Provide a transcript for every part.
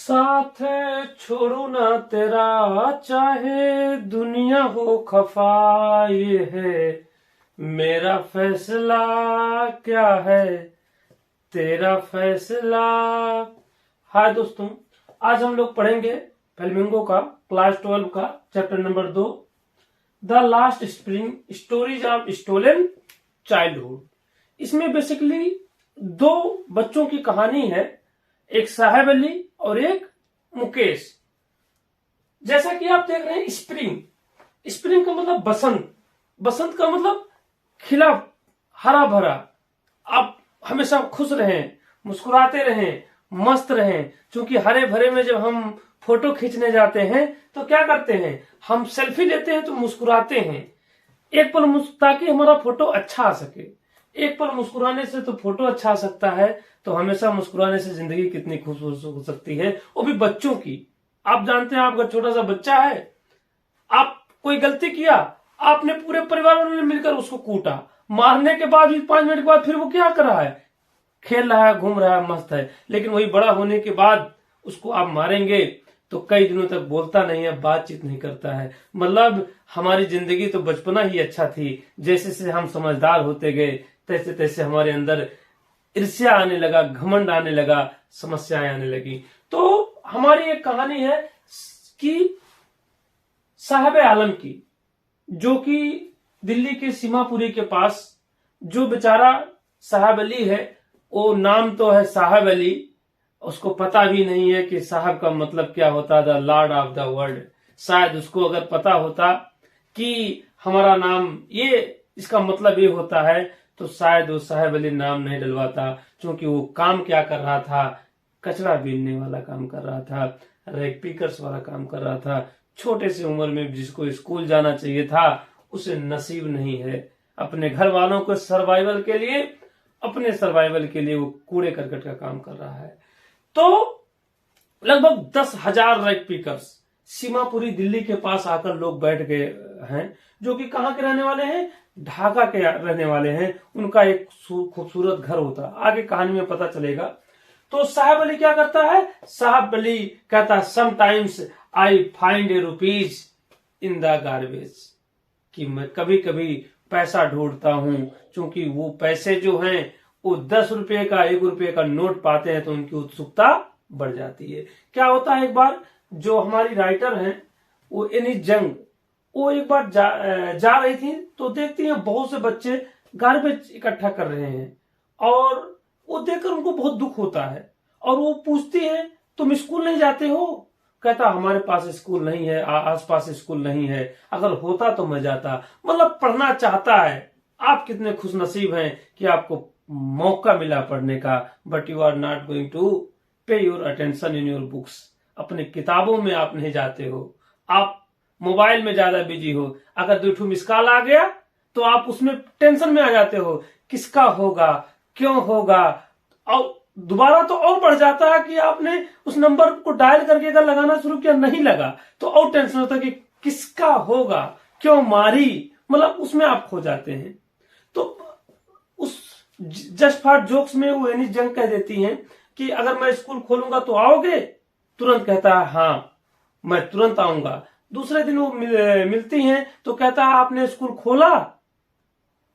साथ छोड़ू ना तेरा, चाहे दुनिया हो खफा, ये है मेरा फैसला, क्या है तेरा फैसला। हाय दोस्तों, आज हम लोग पढ़ेंगे फ्लेमिंगो का क्लास 12 का chapter number 2, the last spring stories of stolen childhood. इसमें बेसिकली दो बच्चों की कहानी है, एक साहेब अली और एक मुकेश। जैसा कि आप देख रहे हैं, स्प्रिंग का मतलब बसंत, बसंत का मतलब खिला, हरा भरा। आप हमेशा खुश रहें, मुस्कुराते रहें, मस्त रहें। क्योंकि हरे भरे में जब हम फोटो खींचने जाते हैं तो क्या करते हैं, हम सेल्फी लेते हैं तो मुस्कुराते हैं। एक पल ताकि हमारा फोटो अच्छा आ सके। एक पल मुस्कुराने से तो फोटो अच्छा आ सकता है, तो हमेशा मुस्कुराने से जिंदगी कितनी खूबसूरत हो सकती है, वो भी बच्चों की। आप जानते हैं, आपका छोटा सा बच्चा है, आप कोई गलती किया, आपने पूरे परिवार वालों ने मिलकर उसको कूटा, मारने के बाद भी 5 मिनट के बाद फिर वो क्या कर रहा है, खेल रहा है, घूम रहा है, मस्त है। लेकिन वही बड़ा होने के बाद उसको आप मारेंगे तो कई दिनों तक बोलता नहीं है, बातचीत नहीं करता है। मतलब हमारी जिंदगी तो बचपना ही अच्छा थी। जैसे जैसे हम समझदार होते गए तैसे तैसे हमारे अंदर ईर्ष्या आने लगा, घमंड आने लगा, समस्याएं आने लगी। तो हमारी एक कहानी है कि साहब आलम की, जो कि दिल्ली के सीमापुरी के पास, जो बेचारा साहब अली है, वो नाम तो है साहब अली, उसको पता भी नहीं है कि साहब का मतलब क्या होता, the Lord of the world. शायद उसको अगर पता होता कि हमारा नाम ये, इसका मतलब ये होता है, तो शायद वो साहब अली नाम नहीं डलवाता। क्योंकि वो काम क्या कर रहा था, कचरा बीनने वाला काम कर रहा था, रैग पिकर्स वाला काम कर रहा था। छोटे से उम्र में जिसको स्कूल जाना चाहिए था, उसे नसीब नहीं है। अपने घर वालों को सर्वाइवल के लिए, अपने सर्वाइवल के लिए वो कूड़े करकट का काम कर रहा है। तो लगभग 10,000 रैग पिकर्स सीमापुरी दिल्ली के पास आकर लोग बैठ गए हैं, जो कि कहाँ के रहने वाले हैं, ढाका के रहने वाले हैं। उनका एक खूबसूरत घर होता, आगे कहानी में पता चलेगा। तो साहब अली क्या करता है, साहब अली कहता है, sometimes I find A rupees in the garbage, कि मैं कभी कभी पैसा ढूंढता हूं। क्योंकि वो पैसे जो हैं, वो 10 रुपए का, 1 रुपए का नोट पाते हैं तो उनकी उत्सुकता बढ़ जाती है। क्या होता है, एक बार जो हमारी राइटर हैं, वो एनी जंग, वो एक बार जा रही थी, तो देखती हैं बहुत से बच्चे गार्बेज इकट्ठा कर रहे हैं, और वो देखकर उनको बहुत दुख होता है। और वो पूछती है, तुम स्कूल नहीं जाते हो? कहता, हमारे पास स्कूल नहीं है, आसपास स्कूल नहीं है, अगर होता तो मैं जाता। मतलब पढ़ना चाहता है। आप कितने खुशनसीब हैं कि आपको मौका मिला पढ़ने का, but you are not going to pay your attention in your books. अपने किताबों में आप नहीं जाते हो, आप मोबाइल में ज्यादा बिजी हो। अगर 2 मिस कॉल आ गया तो आप उसमें टेंशन में आ जाते हो, किसका होगा, क्यों होगा। और दोबारा तो और बढ़ जाता है कि आपने उस नंबर को डायल करके अगर लगाना शुरू किया, नहीं लगा तो और टेंशन होता है कि किसका होगा, क्यों मारी। मतलब उसमें आप खो जाते हैं। तो उस जस्ट फॉर जोक्स में वो एनी जंग कह देती हैं कि अगर मैं स्कूल खोलूंगा तो आओगे? तुरंत कहता है, हाँ मैं तुरंत आऊंगा। दूसरे दिन वो मिलती हैं तो कहता है, आपने स्कूल खोला?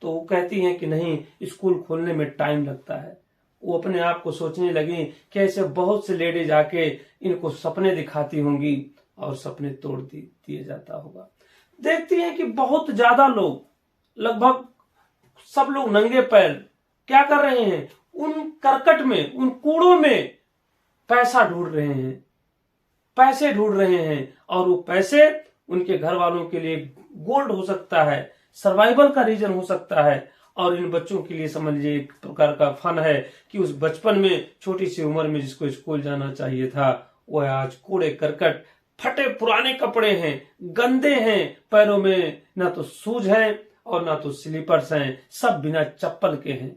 तो वो कहती हैं कि नहीं, स्कूल खोलने में टाइम लगता है। वो अपने आप को सोचने लगी कि ऐसे बहुत से लेडीज आके इनको सपने दिखाती होंगी और सपने तोड़ दिए जाता होगा। देखती हैं कि बहुत ज्यादा लोग, लगभग सब लोग नंगे पैर क्या कर रहे हैं, उन करकट में, उन कूड़ों में पैसा ढूंढ रहे हैं, पैसे ढूंढ रहे हैं। और वो पैसे उनके घर वालों के लिए गोल्ड हो सकता है, सर्वाइवल का रीजन हो सकता है। और इन बच्चों के लिए समझ लीजिए एक प्रकार का फन है कि उस बचपन में, छोटी सी उम्र में जिसको स्कूल जाना चाहिए था, वह आज कूड़े करकट, फटे पुराने कपड़े हैं, गंदे हैं, पैरों में ना तो शूज है और ना तो स्लीपर्स हैं, सब बिना चप्पल के हैं।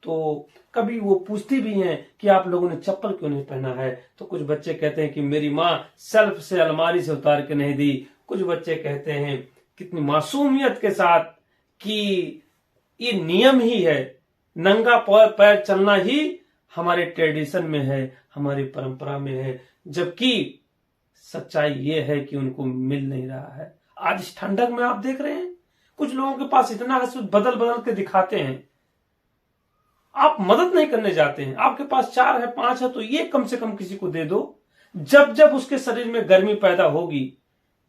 तो कभी वो पूछती भी हैं कि आप लोगों ने चप्पल क्यों नहीं पहना है? तो कुछ बच्चे कहते हैं कि मेरी माँ सेल्फ से, अलमारी से उतार के नहीं दी। कुछ बच्चे कहते हैं कितनी मासूमियत के साथ कि ये नियम ही है, नंगा पैर चलना ही हमारे ट्रेडिशन में है, हमारी परंपरा में है, जबकि सच्चाई ये है कि उनको मिल नहीं रहा है। आज इस ठंडक में आप देख रहे हैं कुछ लोगों के पास इतना है, बदल बदल के दिखाते हैं। आप मदद नहीं करने जाते हैं। आपके पास 4 है 5 है तो ये कम से कम किसी को दे दो। जब जब उसके शरीर में गर्मी पैदा होगी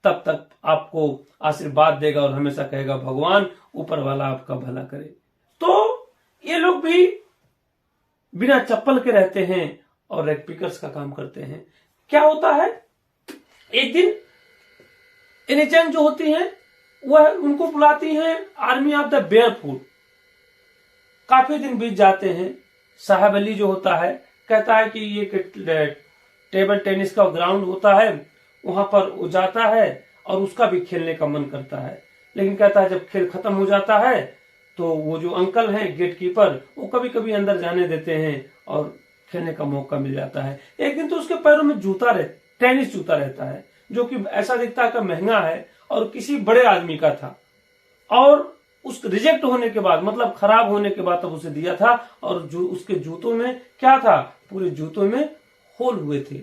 तब तक आपको आशीर्वाद देगा और हमेशा कहेगा भगवान ऊपर वाला आपका भला करे। तो ये लोग भी बिना चप्पल के रहते हैं और रेड पिकर्स का काम करते हैं। क्या होता है, एक दिन एनएचएन जो होती है वह उनको बुलाती है आर्मी ऑफ द बेयरफुट। काफी दिन बीत जाते हैं। साहब अली जो होता है कहता है कि ये टेबल टेनिस का ग्राउंड होता है, वहां पर वो जाता है और उसका भी खेलने का मन करता है, लेकिन कहता है जब खेल खत्म हो जाता है तो वो जो अंकल हैं गेट कीपर वो कभी कभी अंदर जाने देते हैं और खेलने का मौका मिल जाता है। एक दिन तो उसके पैरों में टेनिस जूता रहता है जो कि ऐसा दिखता है कि महंगा है और किसी बड़े आदमी का था, और उस रिजेक्ट होने के बाद मतलब खराब होने के बाद तब उसे दिया था, और जो उसके जूतों में क्या था, पूरे जूतों में होल हुए थे।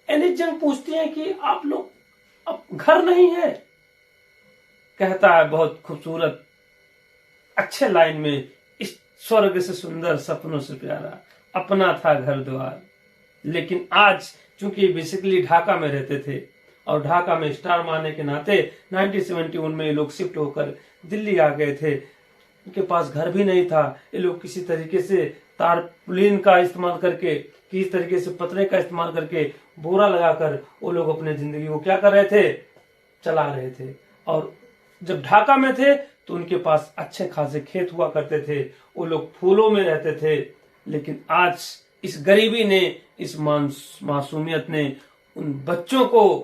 एनएचएन पूछती है कि आप लोग अब घर नहीं है? कहता है बहुत खूबसूरत अच्छे लाइन में, इस स्वर्ग से सुंदर सपनों से प्यारा अपना था घर द्वार। लेकिन आज चूंकि बेसिकली ढाका में रहते थे और ढाका में स्टार मारने के नाते 1971 में ये लोग शिफ्ट होकर दिल्ली आ गए थे। इनके पास घर भी नहीं था। ये लोग किसी तरीके से तारपुलिन का इस्तेमाल करके, किसी तरीके से पतरे का इस्तेमाल करके, बोरा लगाकर वो लोग अपने जिंदगी को क्या कर रहे थे, चला रहे थे। और जब ढाका में थे तो उनके पास अच्छे खासे खेत हुआ करते थे, वो लोग फूलों में रहते थे। लेकिन आज इस गरीबी ने, इस मासूमियत ने उन बच्चों को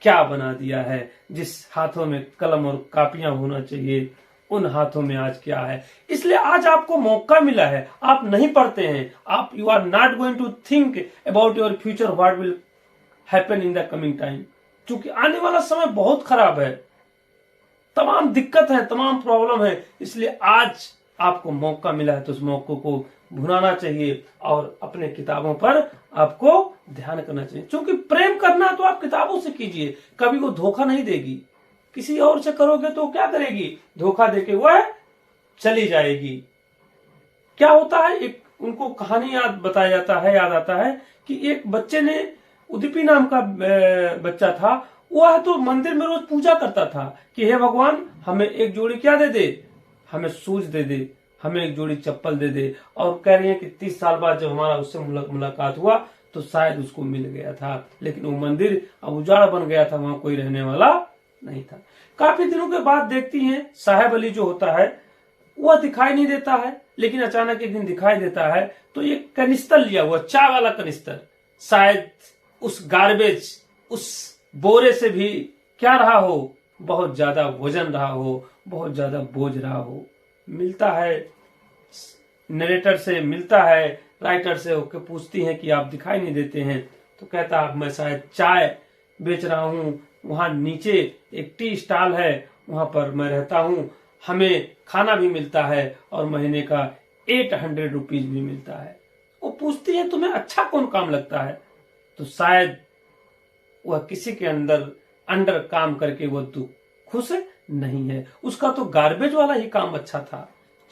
क्या बना दिया है। जिस हाथों में कलम और कापियां होना चाहिए उन हाथों में आज क्या है। इसलिए आज आपको मौका मिला है, आप नहीं पढ़ते हैं, आप you are not going to think about your future what will happen in the coming time. क्योंकि आने वाला समय बहुत खराब है, तमाम दिक्कत है, तमाम प्रॉब्लम है। इसलिए आज आपको मौका मिला है तो उस मौके को भुनाना चाहिए और अपने किताबों पर आपको ध्यान करना चाहिए। क्योंकि प्रेम करना तो आप किताबों से कीजिए, कभी वो धोखा नहीं देगी। किसी और से करोगे तो क्या करेगी, धोखा देके वह चली जाएगी। क्या होता है, एक उनको कहानी याद आता है कि एक बच्चे ने, उदीपी नाम का बच्चा था, वह तो मंदिर में रोज पूजा करता था कि हे भगवान हमें एक जोड़ी क्या दे दे, हमें शूज दे दे, हमें एक जोड़ी चप्पल दे दे। और कह रही है कि 30 साल बाद जब हमारा उससे मुलाकात हुआ तो शायद उसको मिल गया था, लेकिन वो मंदिर अब उजाड़ बन गया था, वहां कोई रहने वाला नहीं था। काफी दिनों के बाद देखती हैं साहेब अली जो होता है वह दिखाई नहीं देता है, लेकिन अचानक एक दिन दिखाई देता है तो ये कनिस्तर लिया हुआ, चाय वाला कनिस्तर, शायद उस गार्बेज, उस बोरे से भी क्या रहा हो, बहुत ज्यादा वजन रहा हो, बहुत ज्यादा बोझ रहा हो। मिलता है नरेटर से, मिलता है राइटर से, होकर पूछती हैं कि आप दिखाई नहीं देते हैं। तो कहता है मैं शायद चाय बेच रहा हूं, वहां नीचे एक टी स्टॉल है, वहां पर मैं रहता हूं, हमें खाना भी मिलता है और महीने का 800 रुपीज भी मिलता है। वो पूछती है तुम्हें अच्छा कौन काम लगता है? तो शायद वह किसी के अंडर काम करके वो तो खुश नहीं है, उसका तो गार्बेज वाला ही काम अच्छा था,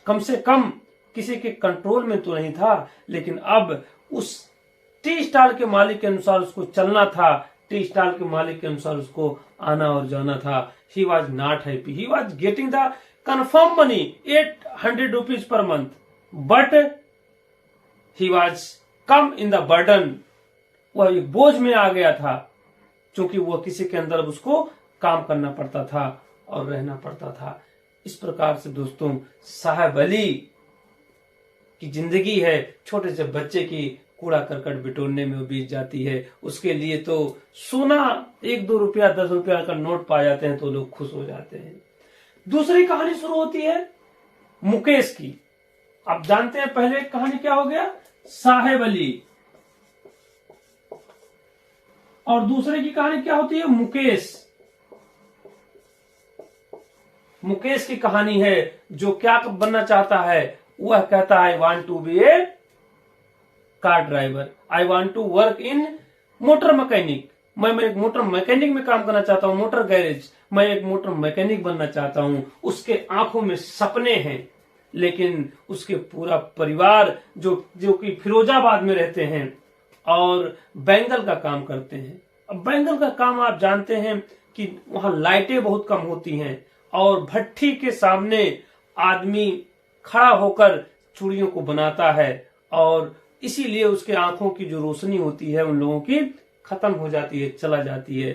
कम से कम किसी के कंट्रोल में तो नहीं था। लेकिन अब उस टी स्टॉल के मालिक के अनुसार उसको चलना था, टी स्टॉल के मालिक के अनुसार उसको आना और जाना था। He was not happy, he was getting the confirm money 800 rupees per month, but he was come in the burden, वह एक बोझ में आ गया था, क्योंकि वह किसी के अंदर उसको काम करना पड़ता था और रहना पड़ता था। इस प्रकार से दोस्तों साहब अली की जिंदगी है, छोटे से बच्चे की कूड़ा करकट बिटोरने में बीत जाती है। उसके लिए तो सोना 1-2 रुपया 10 रुपया का नोट पा जाते हैं तो लोग खुश हो जाते हैं। दूसरी कहानी शुरू होती है मुकेश की। आप जानते हैं पहले कहानी क्या हो गया, साहेब अली, और दूसरे की कहानी क्या होती है, मुकेश। मुकेश की कहानी है जो क्या बनना चाहता है, वह कहता है I want to be a car driver, I want to work in motor mechanic, मैं एक मोटर मैकेनिक में काम करना चाहता हूँ, मोटर गैरेज, मैं एक मोटर मैकेनिक बनना चाहता हूँ। उसके आंखों में सपने हैं, लेकिन उसके पूरा परिवार जो जो कि फिरोजाबाद में रहते हैं और बैंगल का काम करते हैं। अब बैंगल का काम आप जानते हैं कि वहां लाइटें बहुत कम होती हैं और भट्ठी के सामने आदमी खड़ा होकर चूड़ियों को बनाता है और इसीलिए उसके आंखों की जो रोशनी होती है उन लोगों की खत्म हो जाती है, चला जाती है।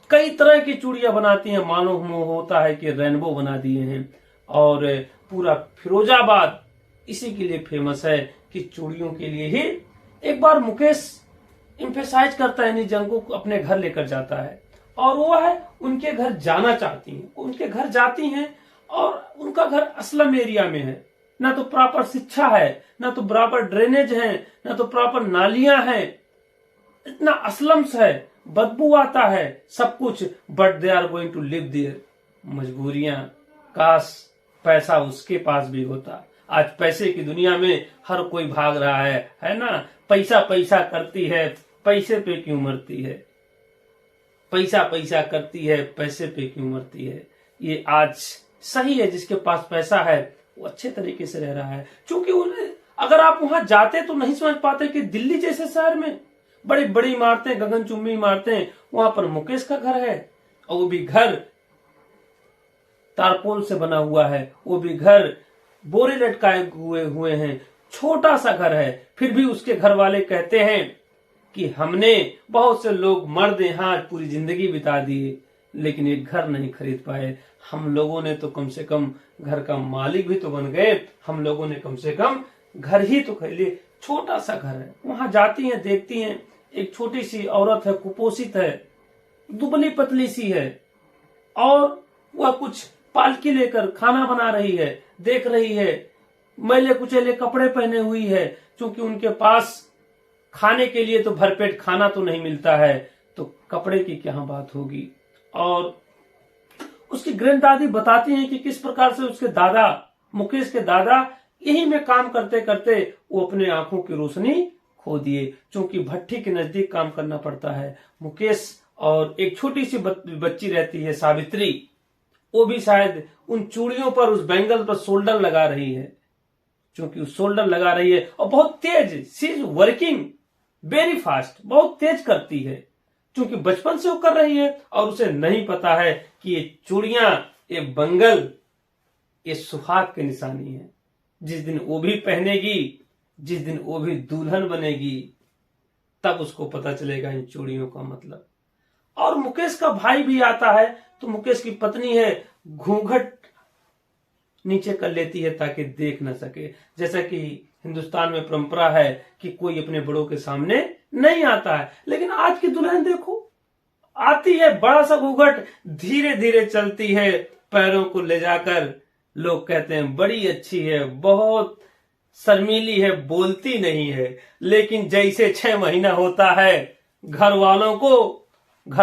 कई तरह की चूड़ियां बनाती हैं, मानो होता है कि रेनबो बना दिए हैं। और पूरा फिरोजाबाद इसी के लिए फेमस है कि चूड़ियों के लिए ही। एक बार मुकेश एम्फेसाइज करता है इन जंगों को, अपने घर लेकर जाता है और वो है उनके घर जाना चाहती हैं। उनके घर जाती हैं और उनका घर अस्लम एरिया में है, ना तो प्रॉपर शिक्षा है, ना तो बराबर ड्रेनेज है, ना तो प्रॉपर नालियां हैं, इतना अस्लम्स है, बदबू आता है, सब कुछ, but they are going to live there. मजबूरियां, काश पैसा उसके पास भी होता। आज पैसे की दुनिया में हर कोई भाग रहा है ना। पैसा पैसा करती है, पैसे पे क्यों मरती है, पैसा पैसा करती है, पैसे पे क्यों मरती है। ये आज सही है, जिसके पास पैसा है वो अच्छे तरीके से रह रहा है। क्योंकि उन्हें अगर आप वहां जाते तो नहीं समझ पाते कि दिल्ली जैसे शहर में बड़ी बड़ी इमारतें, गगनचुंबी इमारतें, वहां पर मुकेश का घर है और वो भी घर तारपोल से बना हुआ है, वो भी घर बोरे लटकाए हुए हैं, छोटा सा घर है। फिर भी उसके घर वाले कहते हैं कि हमने बहुत से लोग मर्द यहाँ पूरी जिंदगी बिता दिए लेकिन एक घर नहीं खरीद पाए, हम लोगों ने तो कम से कम घर का मालिक भी तो बन गए, हम लोगों ने कम से कम घर ही तो खरीद लिए। छोटा सा घर है। वहां जाती हैं, देखती हैं, एक छोटी सी औरत है, कुपोषित है, दुबली पतली सी है और वह कुछ पालकी लेकर खाना बना रही है, देख रही है, मैले कुचेले कपड़े पहने हुई है, क्योंकि उनके पास खाने के लिए तो भरपेट खाना तो नहीं मिलता है, तो कपड़े की क्या बात होगी। और उसकी ग्रैंडदादी बताती हैं कि किस प्रकार से उसके दादा, मुकेश के दादा, यही में काम करते करते वो अपने आंखों की रोशनी खो दिए, क्योंकि भट्टी के नजदीक काम करना पड़ता है। मुकेश और एक छोटी सी बच्ची रहती है, सावित्री, वो भी शायद उन चूड़ियों पर, उस बैंगल पर शोल्डर लगा रही है, क्योंकि शोल्डर लगा रही है और बहुत तेज, सी इज वर्किंग वेरी फास्ट, बहुत तेज करती है, क्योंकि बचपन से वो कर रही है और उसे नहीं पता है कि ये चूड़ियां, ये बंगल, ये सुहाग की निशानी है। जिस दिन वो भी पहनेगी, जिस दिन वो भी दुल्हन बनेगी, तब उसको पता चलेगा इन चूड़ियों का मतलब। और मुकेश का भाई भी आता है तो मुकेश की पत्नी है, घूंघट नीचे कर लेती है ताकि देख न सके। जैसा कि हिंदुस्तान में परंपरा है कि कोई अपने बड़ों के सामने नहीं आता है, लेकिन आज की दुल्हन देखो, आती है, बड़ा सा घूंघट, धीरे धीरे चलती है, पैरों को ले जाकर लोग कहते हैं बड़ी अच्छी है, बहुत शर्मीली है, बोलती नहीं है। लेकिन जैसे 6 महीना होता है, घर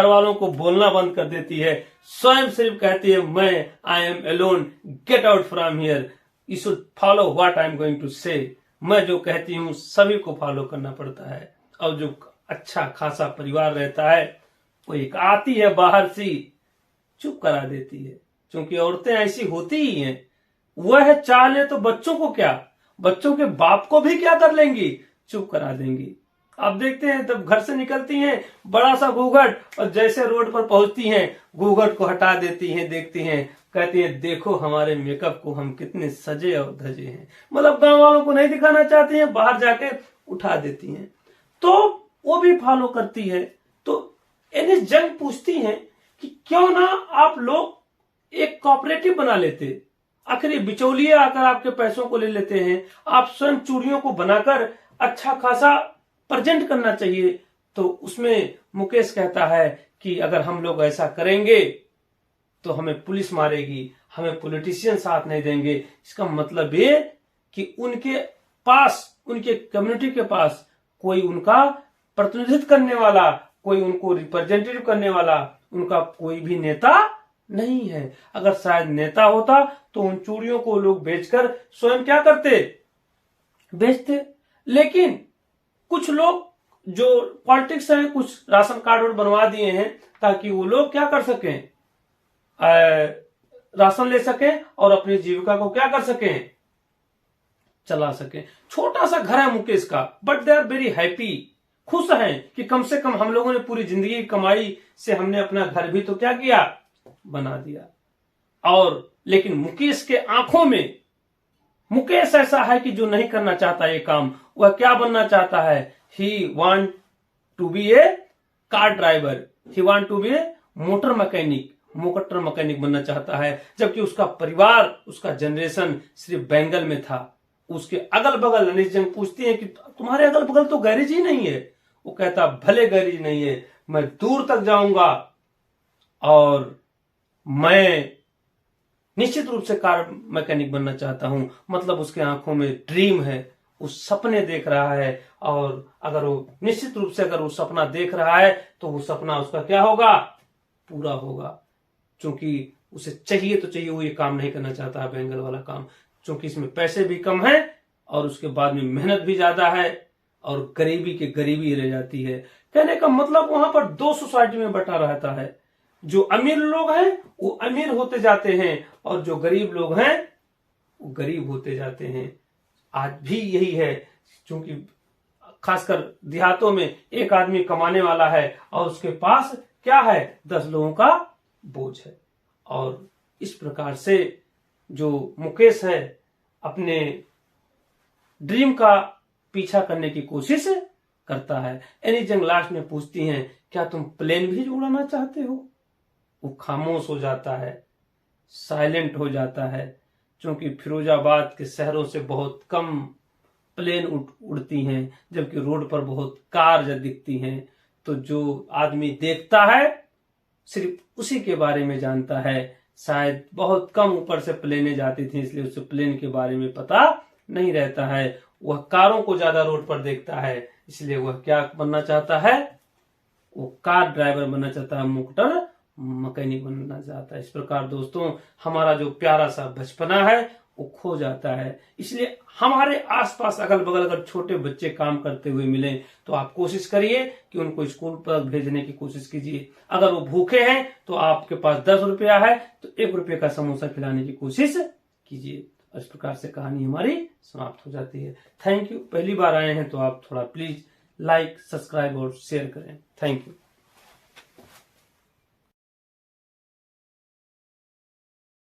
वालों को बोलना बंद कर देती है, स्वयं सिर्फ कहती है मैं I am alone, get out from here, you should follow what I am going to say. मैं जो कहती हूँ सभी को फॉलो करना पड़ता है। और जो अच्छा खासा परिवार रहता है वो एक आती है बाहर से, चुप करा देती है, क्योंकि औरतें ऐसी होती ही हैं। वह चाह ले तो बच्चों को क्या, बच्चों के बाप को भी क्या कर लेंगी, चुप करा देंगी। आप देखते हैं तब घर से निकलती हैं, बड़ा सा घूंघट, और जैसे रोड पर पहुंचती हैं घूंघट को हटा देती हैं, देखती हैं, कहती हैं देखो हमारे मेकअप को, हम कितने सजे और धजे हैं। मतलब गांव वालों को नहीं दिखाना चाहती हैं, बाहर जाके उठा देती हैं, तो वो भी फॉलो करती है। तो एनएस जंग पूछती हैं कि क्यों ना आप लोग एक कोऑपरेटिव बना लेते, आखिर ये बिचौलिए आकर आपके पैसों को ले लेते हैं, आप स्वयं चूड़ियों को बनाकर अच्छा खासा प्रेजेंट करना चाहिए। तो उसमें मुकेश कहता है कि अगर हम लोग ऐसा करेंगे तो हमें पुलिस मारेगी, हमें पॉलिटिशियन साथ नहीं देंगे। इसका मतलब ये कि उनके पास, उनके कम्युनिटी के पास कोई उनका प्रतिनिधित्व करने वाला, कोई उनको रिप्रेजेंटेटिव करने वाला, उनका कोई भी नेता नहीं है। अगर शायद नेता होता तो उन चूड़ियों को लोग बेचकर स्वयं क्या करते, बेचते। लेकिन कुछ लोग जो पॉलिटिक्स है कुछ राशन कार्ड बनवा दिए हैं ताकि वो लोग क्या कर सकें, राशन ले सकें और अपनी जीविका को क्या कर सकें, चला सकें। छोटा सा घर है मुकेश का, but they are very happy, खुश हैं कि कम से कम हम लोगों ने पूरी जिंदगी की कमाई से हमने अपना घर भी तो क्या किया, बना दिया। और लेकिन मुकेश के आंखों में, मुकेश ऐसा है कि जो नहीं करना चाहता ये काम, वह क्या बनना चाहता है, he want to be a car driver, he want to be a motor mechanic बनना चाहता है। जबकि उसका परिवार, उसका जनरेशन सिर्फ बेंगल में था। उसके अगल बगल अनिश जंग पूछती है कि तुम्हारे अगल बगल तो गैरेज ही नहीं है। वो कहता भले गैरेज नहीं है, मैं दूर तक जाऊंगा और मैं निश्चित रूप से कार मैकेनिक बनना चाहता हूं। मतलब उसके आंखों में ड्रीम है, उस सपने देख रहा है। और अगर वो निश्चित रूप से अगर वो सपना देख रहा है तो वो सपना उसका क्या होगा, पूरा होगा। क्योंकि उसे चाहिए तो चाहिए, वो ये काम नहीं करना चाहता है बेंगल वाला काम, क्योंकि इसमें पैसे भी कम है और उसके बाद में मेहनत भी ज्यादा है और गरीबी के गरीबी रह जाती है। कहने का मतलब वहां पर दो सोसाइटी में बटा रहता है। जो अमीर लोग हैं वो अमीर होते जाते हैं और जो गरीब लोग हैं वो गरीब होते जाते हैं। आज भी यही है, क्योंकि खासकर देहातों में एक आदमी कमाने वाला है और उसके पास क्या है, 10 लोगों का बोझ है। और इस प्रकार से जो मुकेश है अपने ड्रीम का पीछा करने की कोशिश करता है। एनी जंग लास्ट में पूछती हैं क्या तुम प्लेन भी उड़ाना चाहते हो। वो खामोश हो जाता है, साइलेंट हो जाता है, क्योंकि फिरोजाबाद के शहरों से बहुत कम प्लेन उड़ती हैं, जबकि रोड पर बहुत कार दिखती हैं। तो जो आदमी देखता है सिर्फ उसी के बारे में जानता है। शायद बहुत कम ऊपर से प्लेनें जाती थी, इसलिए उसे प्लेन के बारे में पता नहीं रहता है। वह कारों को ज्यादा रोड पर देखता है, इसलिए वह क्या बनना चाहता है, वो कार ड्राइवर बनना चाहता है, मोटर मैकेनिक बनना चाहता है। इस प्रकार दोस्तों हमारा जो प्यारा सा बचपना है वो खो जाता है। इसलिए हमारे आसपास अगल बगल अगर छोटे बच्चे काम करते हुए मिले तो आप कोशिश करिए कि उनको स्कूल पर भेजने की कोशिश कीजिए। अगर वो भूखे हैं तो आपके पास 10 रुपया है तो 1 रुपये का समोसा खिलाने की कोशिश कीजिए। इस प्रकार से कहानी हमारी समाप्त हो जाती है। Thank you. पहली बार आए हैं तो आप थोड़ा प्लीज लाइक, सब्सक्राइब और शेयर करें। Thank you.